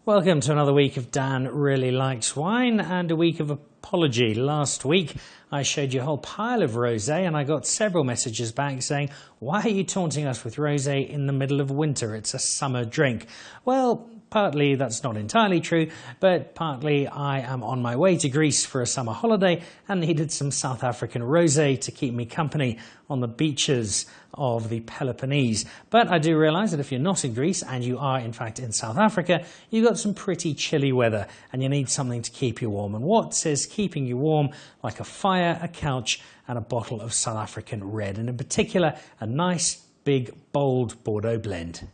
Welcome to another week of Dan Really Likes Wine and a week of apology. Last week I showed you a whole pile of rosé and I got several messages back saying, why are you taunting us with rosé in the middle of winter? It's a summer drink. Well, partly that's not entirely true, but partly I am on my way to Greece for a summer holiday and needed some South African rosé to keep me company on the beaches of the Peloponnese. But I do realise that if you're not in Greece and you are in fact in South Africa, you've got some pretty chilly weather and you need something to keep you warm. And what says keeping you warm like a fire, a couch and a bottle of South African red, and in particular a nice big bold Bordeaux blend.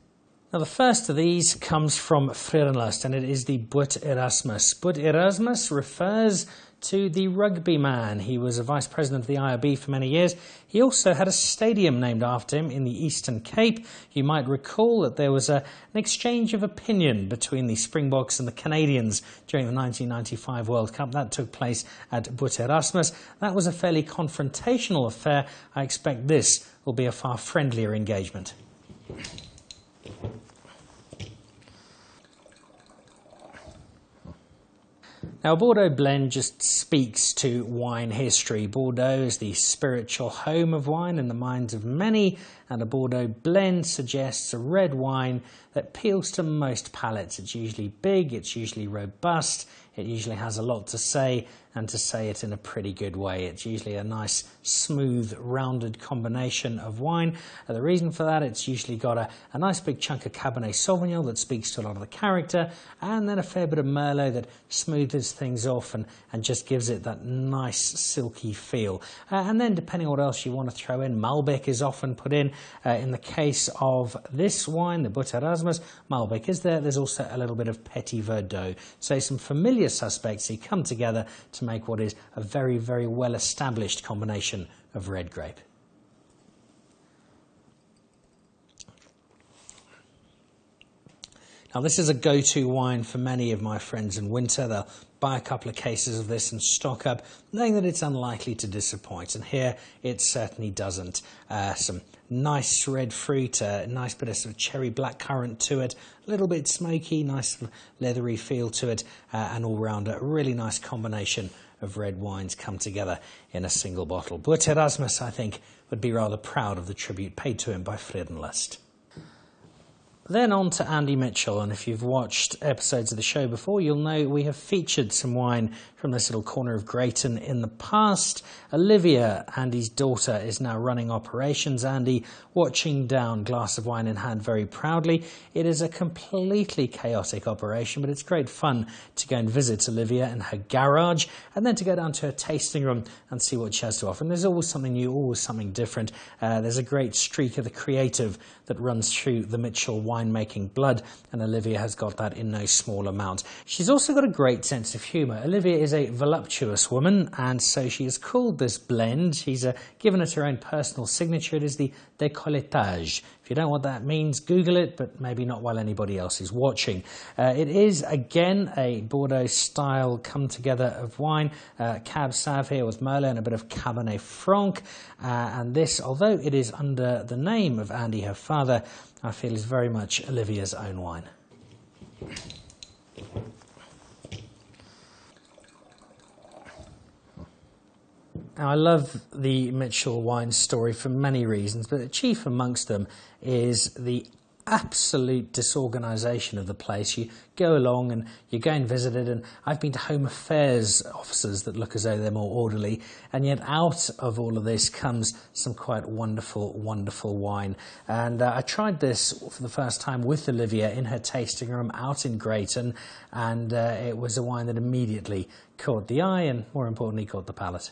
Now the first of these comes from Vrede and it is the Boet Erasmus. Boet Erasmus refers to the rugby man. He was a vice president of the IRB for many years. He also had a stadium named after him in the Eastern Cape. You might recall that there was an exchange of opinion between the Springboks and the Canadians during the 1995 World Cup. That took place at Boet Erasmus. That was a fairly confrontational affair. I expect this will be a far friendlier engagement. Now, a Bordeaux blend just speaks to wine history. Bordeaux is the spiritual home of wine in the minds of many, and a Bordeaux blend suggests a red wine that appeals to most palates. It's usually big, it's usually robust, it usually has a lot to say, and to say it in a pretty good way. It's usually a nice, smooth, rounded combination of wine. The reason for that, it's usually got a nice big chunk of Cabernet Sauvignon that speaks to a lot of the character, and then a fair bit of Merlot that smooths things off and just gives it that nice, silky feel. And then, depending on what else you want to throw in, Malbec is often put in. In the case of this wine, the Boet Erasmus, Malbec is there. There's also a little bit of Petit Verdot. So some familiar suspects who come together to make what is a very, very well-established combination of red grape. Now this is a go-to wine for many of my friends in winter. They'll buy a couple of cases of this and stock up, knowing that it's unlikely to disappoint. And here it certainly doesn't. Some nice red fruit, a nice bit of sort of cherry blackcurrant to it, a little bit smoky, nice leathery feel to it, and all round a really nice combination of red wines come together in a single bottle. Boet Erasmus, I think, would be rather proud of the tribute paid to him by Vrede. Then on to Andy Mitchell, and if you've watched episodes of the show before, you'll know we have featured some wine from this little corner of Grayton in the past. Olivia, Andy's daughter, is now running operations. Andy watching down, glass of wine in hand, very proudly. It is a completely chaotic operation, but it's great fun to go and visit Olivia in her garage, and then to go down to her tasting room and see what she has to offer. And there's always something new, always something different. There's a great streak of the creative that runs through the Mitchell winemaking blood, and Olivia has got that in no small amount. She's also got a great sense of humour. Olivia is a voluptuous woman, and so she has called this blend, she's given it her own personal signature. It is the Decolletage. If you don't know what that means, Google it, but maybe not while anybody else is watching. It is, again, a Bordeaux style come together of wine. Cab Sauv here with Merlot and a bit of Cabernet Franc. And this, although it is under the name of Andy, her father, I feel is very much Olivia's own wine. Now, I love the Mitchell wine story for many reasons, but the chief amongst them is the absolute disorganisation of the place. You go along and you go and visit it, and I've been to Home Affairs offices that look as though they're more orderly, and yet out of all of this comes some quite wonderful, wonderful wine. And I tried this for the first time with Olivia in her tasting room out in Grayton, and it was a wine that immediately caught the eye and, more importantly, caught the palate.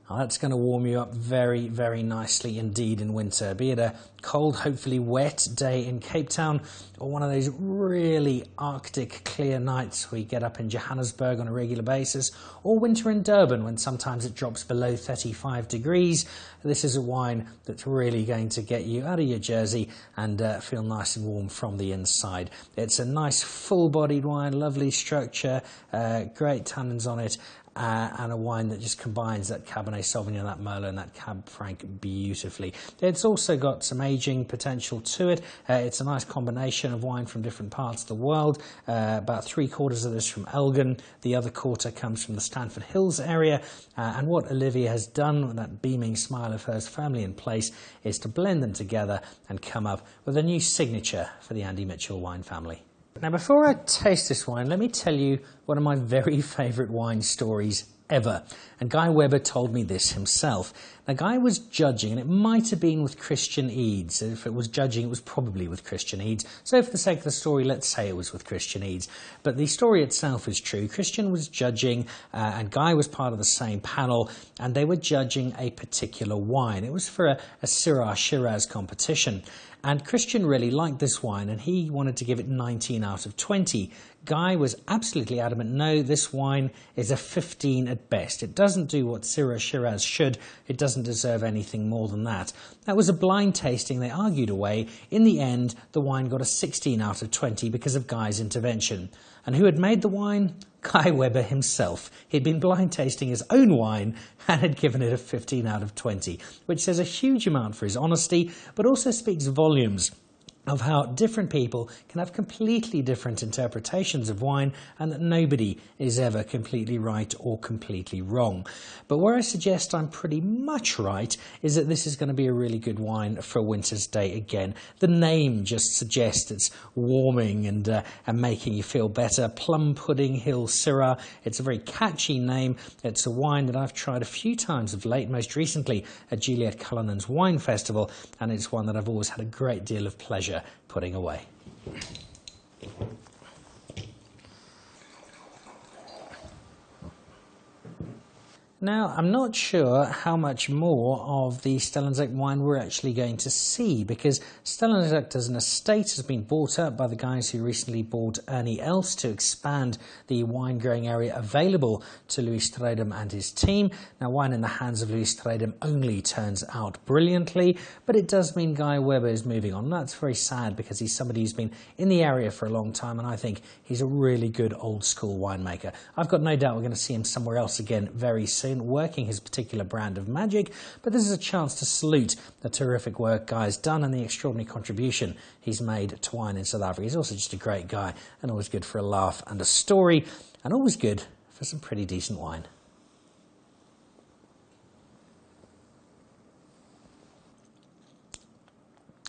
Now that's going to warm you up very, very nicely indeed in winter, be it a cold, hopefully wet day in Cape Town, or one of those really Arctic clear nights we get up in Johannesburg on a regular basis, or winter in Durban when sometimes it drops below 35 degrees. This is a wine that's really going to get you out of your jersey and feel nice and warm from the inside. It's a nice full-bodied wine, lovely structure, great tannins on it, and a wine that just combines that Cabernet Sauvignon, that Merlot and that Cab Franc beautifully. It's also got some aging potential to it. It's a nice combination of wine from different parts of the world. About 3/4 of this from Elgin, the other quarter comes from the Stanford Hills area, and what Olivia has done with that beaming smile of hers firmly in place is to blend them together and come up with a new signature for the Andy Mitchell wine family. Now, before I taste this wine, let me tell you one of my very favourite wine stories ever. And Guy Webber told me this himself. Now, Guy was judging, and it might have been with Christian Eads. If it was judging, it was probably with Christian Eads. So for the sake of the story, let's say it was with Christian Eads. But the story itself is true. Christian was judging, and Guy was part of the same panel, and they were judging a particular wine. It was for a Syrah Shiraz competition. And Christian really liked this wine, and he wanted to give it 19 out of 20. Guy was absolutely adamant, no, this wine is a 15 at best. It doesn't do what Syrah Shiraz should. It doesn't deserve anything more than that. That was a blind tasting. They argued away. In the end, the wine got a 16 out of 20 because of Guy's intervention. And who had made the wine? Guy Webber himself. He'd been blind tasting his own wine and had given it a 15 out of 20, which says a huge amount for his honesty, but also speaks volumes of how different people can have completely different interpretations of wine, and that nobody is ever completely right or completely wrong. But where I suggest I'm pretty much right is that this is going to be a really good wine for a winter's day again. The name just suggests it's warming and making you feel better. Plum Pudding Hill Syrah. It's a very catchy name. It's a wine that I've tried a few times of late, most recently at Juliet Cullinan's Wine Festival, and it's one that I've always had a great deal of pleasure putting away. Now, I'm not sure how much more of the Stellenzicht wine we're actually going to see, because Stellenzicht as an estate has been bought up by the guys who recently bought Ernie Els to expand the wine growing area available to Louis Strydom and his team. Now, wine in the hands of Louis Strydom only turns out brilliantly, but it does mean Guy Webber is moving on. That's very sad, because he's somebody who's been in the area for a long time, and I think he's a really good old school winemaker. I've got no doubt we're going to see him somewhere else again very soon, working his particular brand of magic, but this is a chance to salute the terrific work Guy's done and the extraordinary contribution he's made to wine in South Africa. He's also just a great guy, and always good for a laugh and a story, and always good for some pretty decent wine.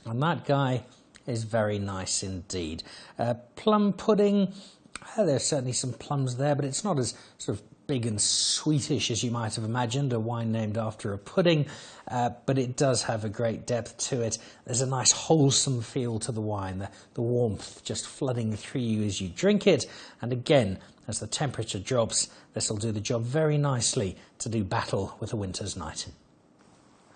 And that guy is very nice indeed. Plum pudding, there's certainly some plums there, but it's not as sort of big and sweetish as you might have imagined, a wine named after a pudding, but it does have a great depth to it. There's a nice wholesome feel to the wine, the warmth just flooding through you as you drink it, and again, as the temperature drops, this will do the job very nicely to do battle with a winter's night.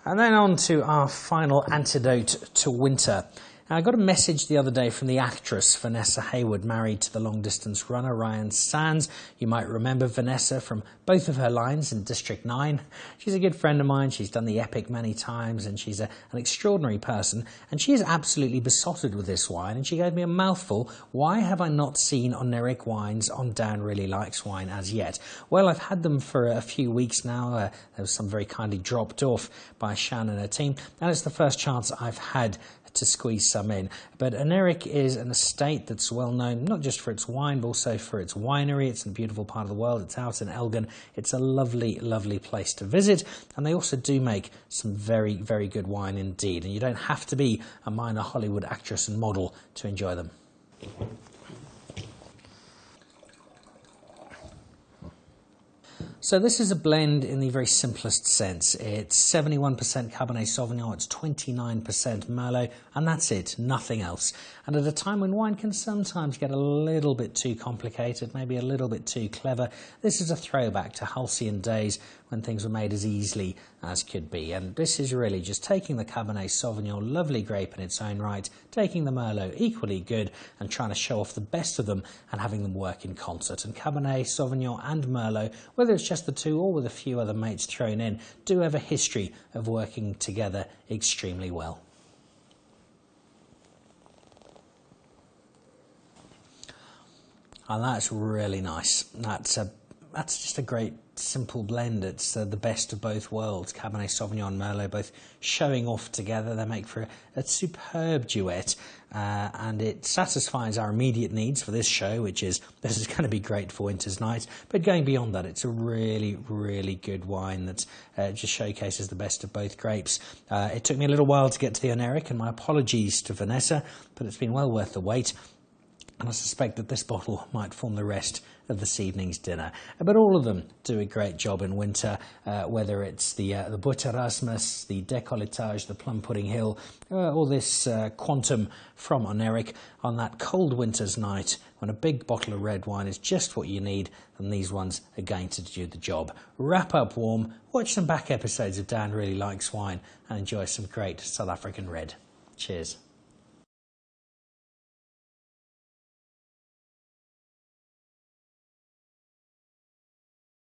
And then on to our final antidote to winter. I got a message the other day from the actress Vanessa Hayward, married to the long-distance runner Ryan Sands. You might remember Vanessa from both of her lines in District 9. She's a good friend of mine. She's done the Epic many times, and she's an extraordinary person. And she is absolutely besotted with this wine, and she gave me a mouthful. Why have I not seen Oneiric wines on Dan Really Likes Wine as yet? Well, I've had them for a few weeks now. There was some very kindly dropped off by Shan and her team, and it's the first chance I've had to squeeze some in. But Oneiric is an estate that's well known not just for its wine but also for its winery. It's in a beautiful part of the world. It's out in Elgin. It's a lovely, lovely place to visit, and they also do make some very, very good wine indeed, and you don't have to be a minor Hollywood actress and model to enjoy them. So this is a blend in the very simplest sense. It's 71% Cabernet Sauvignon, it's 29% Merlot, and that's it, nothing else. And at a time when wine can sometimes get a little bit too complicated, maybe a little bit too clever, this is a throwback to halcyon days when things were made as easily as could be. And this is really just taking the Cabernet Sauvignon, lovely grape in its own right, taking the Merlot, equally good, and trying to show off the best of them and having them work in concert. And Cabernet Sauvignon and Merlot, whether it's just the two or with a few other mates thrown in, do have a history of working together extremely well. And that's really nice. That's just a great simple blend. It's the best of both worlds. Cabernet Sauvignon and Merlot both showing off together. They make for a superb duet, and it satisfies our immediate needs for this show, which is this is going to be great for winter's night. But going beyond that, it's a really, really good wine that just showcases the best of both grapes. It took me a little while to get to the Oneiric, and my apologies to Vanessa, but it's been well worth the wait. And I suspect that this bottle might form the rest of this evening's dinner. But all of them do a great job in winter, whether it's the Boet Erasmus, the Decolletage, the Plum Pudding Hill, or this Quantum from Oneiric. On that cold winter's night, when a big bottle of red wine is just what you need, then these ones are going to do the job. Wrap up warm, watch some back episodes of Dan Really Likes Wine, and enjoy some great South African red. Cheers.